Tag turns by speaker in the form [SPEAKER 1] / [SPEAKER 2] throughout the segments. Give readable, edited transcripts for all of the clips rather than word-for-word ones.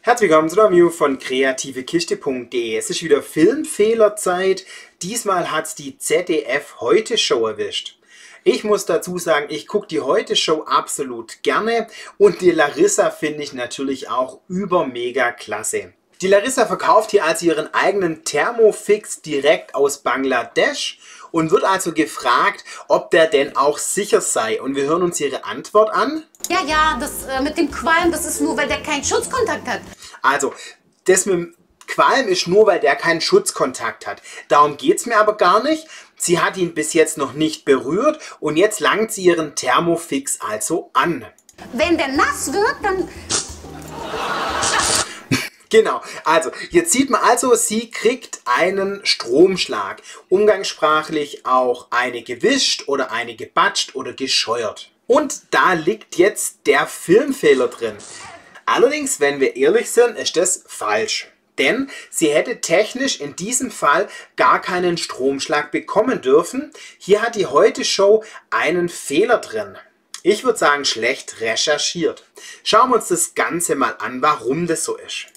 [SPEAKER 1] Herzlich willkommen zu einer Review von kreativekiste.de. Es ist wieder Filmfehlerzeit. Diesmal hat es die ZDF Heute-Show erwischt. Ich muss dazu sagen, ich gucke die Heute-Show absolut gerne und die Larissa finde ich natürlich auch übermega klasse. Die Larissa verkauft hier also ihren eigenen Thermofix direkt aus Bangladesch und wird also gefragt, ob der denn auch sicher sei. Und wir hören uns ihre Antwort an.
[SPEAKER 2] Ja, das mit dem Qualm, das ist nur, weil der keinen Schutzkontakt hat.
[SPEAKER 1] Also, das mit dem Qualm ist nur, weil der keinen Schutzkontakt hat. Darum geht es mir aber gar nicht. Sie hat ihn bis jetzt noch nicht berührt und jetzt langt sie ihren Thermofix also an.
[SPEAKER 2] Wenn der nass wird, dann...
[SPEAKER 1] Genau, also jetzt sieht man also, sie kriegt einen Stromschlag. Umgangssprachlich auch eine gewischt oder eine gebatscht oder gescheuert. Und da liegt jetzt der Filmfehler drin. Allerdings, wenn wir ehrlich sind, ist das falsch. Denn sie hätte technisch in diesem Fall gar keinen Stromschlag bekommen dürfen. Hier hat die Heute-Show einen Fehler drin. Ich würde sagen, schlecht recherchiert. Schauen wir uns das Ganze mal an, warum das so ist.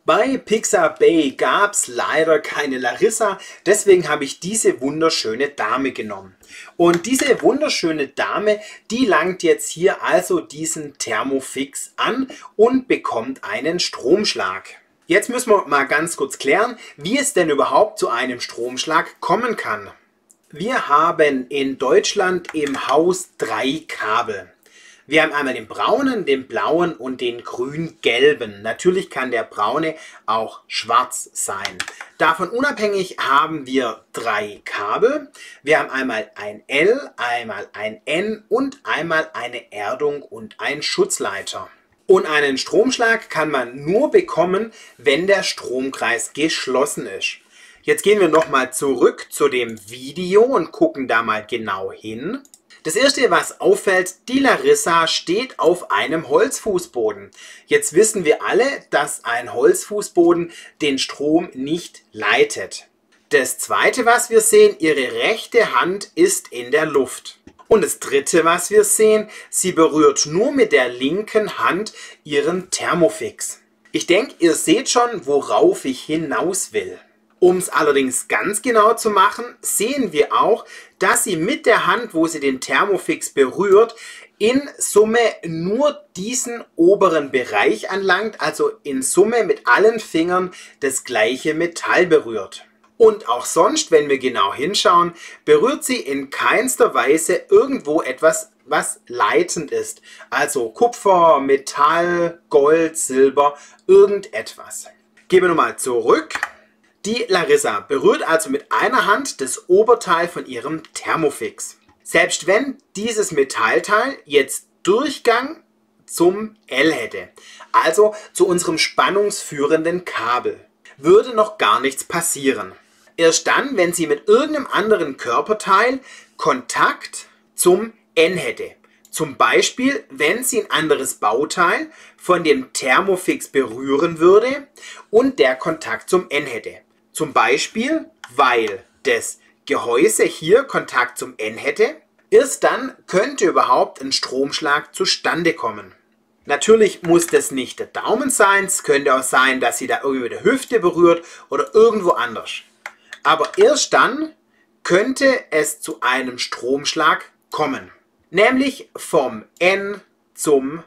[SPEAKER 1] Bei Pixabay gab es leider keine Larissa, deswegen habe ich diese wunderschöne Dame genommen. Und diese wunderschöne Dame, die langt jetzt hier also diesen Thermofix an und bekommt einen Stromschlag. Jetzt müssen wir mal ganz kurz klären, wie es denn überhaupt zu einem Stromschlag kommen kann. Wir haben in Deutschland im Haus 3 Kabel. Wir haben einmal den braunen, den blauen und den grün-gelben. Natürlich kann der braune auch schwarz sein. Davon unabhängig haben wir 3 Kabel. Wir haben einmal ein L, einmal ein N und einmal eine Erdung und ein Schutzleiter. Und einen Stromschlag kann man nur bekommen, wenn der Stromkreis geschlossen ist. Jetzt gehen wir nochmal zurück zu dem Video und gucken da mal genau hin. Das erste, was auffällt, die Larissa steht auf einem Holzfußboden. Jetzt wissen wir alle, dass ein Holzfußboden den Strom nicht leitet. Das zweite, was wir sehen, ihre rechte Hand ist in der Luft. Und das dritte, was wir sehen, sie berührt nur mit der linken Hand ihren Thermofix. Ich denke, ihr seht schon, worauf ich hinaus will. Um es allerdings ganz genau zu machen, sehen wir auch, dass sie mit der Hand, wo sie den Thermofix berührt, in Summe nur diesen oberen Bereich anlangt, also in Summe mit allen Fingern das gleiche Metall berührt. Und auch sonst, wenn wir genau hinschauen, berührt sie in keinster Weise irgendwo etwas, was leitend ist. Also Kupfer, Metall, Gold, Silber, irgendetwas. Gehen wir nochmal zurück. Die Larissa berührt also mit einer Hand das Oberteil von ihrem Thermofix. Selbst wenn dieses Metallteil jetzt Durchgang zum L hätte, also zu unserem spannungsführenden Kabel, würde noch gar nichts passieren. Erst dann, wenn sie mit irgendeinem anderen Körperteil Kontakt zum N hätte. Zum Beispiel, wenn sie ein anderes Bauteil von dem Thermofix berühren würde und der Kontakt zum N hätte. Zum Beispiel, weil das Gehäuse hier Kontakt zum N hätte. Erst dann könnte überhaupt ein Stromschlag zustande kommen. Natürlich muss das nicht der Daumen sein. Es könnte auch sein, dass sie da irgendwie mit der Hüfte berührt oder irgendwo anders. Aber erst dann könnte es zu einem Stromschlag kommen. Nämlich vom N zum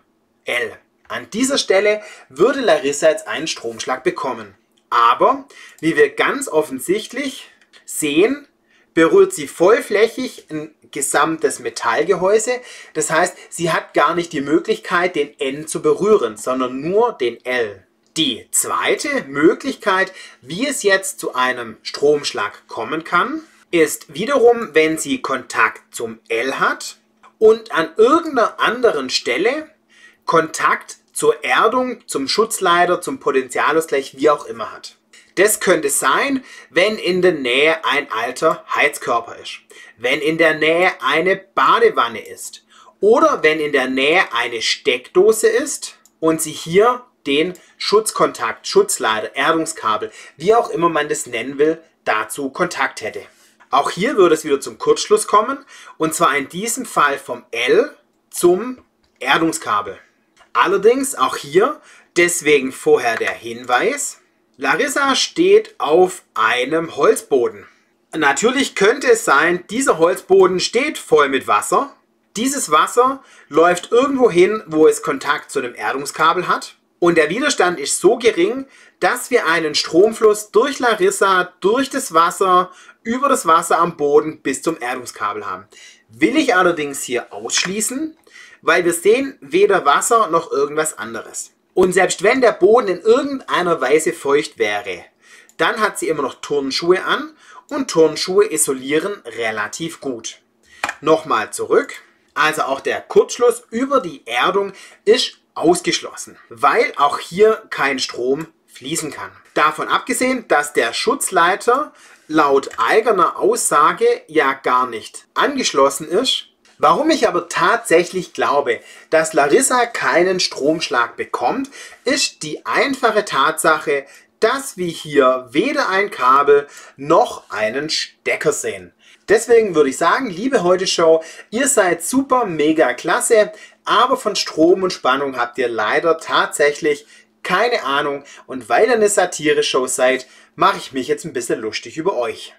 [SPEAKER 1] L. An dieser Stelle würde Larissa jetzt einen Stromschlag bekommen. Aber, wie wir ganz offensichtlich sehen, berührt sie vollflächig ein gesamtes Metallgehäuse. Das heißt, sie hat gar nicht die Möglichkeit, den N zu berühren, sondern nur den L. Die zweite Möglichkeit, wie es jetzt zu einem Stromschlag kommen kann, ist wiederum, wenn sie Kontakt zum L hat und an irgendeiner anderen Stelle Kontakt zur Erdung, zum Schutzleiter, zum Potentialausgleich, wie auch immer hat. Das könnte sein, wenn in der Nähe ein alter Heizkörper ist, wenn in der Nähe eine Badewanne ist oder wenn in der Nähe eine Steckdose ist und sie hier den Schutzkontakt, Schutzleiter, Erdungskabel, wie auch immer man das nennen will, dazu Kontakt hätte. Auch hier würde es wieder zum Kurzschluss kommen und zwar in diesem Fall vom L zum Erdungskabel. Allerdings auch hier Deswegen vorher der Hinweis. Larissa steht auf einem Holzboden. Natürlich könnte es sein, dieser Holzboden steht voll mit Wasser. Dieses Wasser läuft irgendwo hin, wo es Kontakt zu einem Erdungskabel hat. Und der Widerstand ist so gering, dass wir einen Stromfluss durch Larissa, durch das Wasser, über das Wasser am Boden bis zum Erdungskabel haben. Will ich allerdings hier ausschließen, weil wir sehen weder Wasser noch irgendwas anderes. Und selbst wenn der Boden in irgendeiner Weise feucht wäre, dann hat sie immer noch Turnschuhe an und Turnschuhe isolieren relativ gut. Nochmal zurück. Also auch der Kurzschluss über die Erdung ist ausgeschlossen, weil auch hier kein Strom fließen kann. Davon abgesehen, dass der Schutzleiter laut eigener Aussage ja gar nicht angeschlossen ist. Warum ich aber tatsächlich glaube, dass Larissa keinen Stromschlag bekommt, ist die einfache Tatsache, dass wir hier weder ein Kabel noch einen Stecker sehen. Deswegen würde ich sagen, liebe Heute-Show, ihr seid super, mega klasse, aber von Strom und Spannung habt ihr leider tatsächlich keine Ahnung und weil ihr eine Satire-Show seid, mache ich mich jetzt ein bisschen lustig über euch.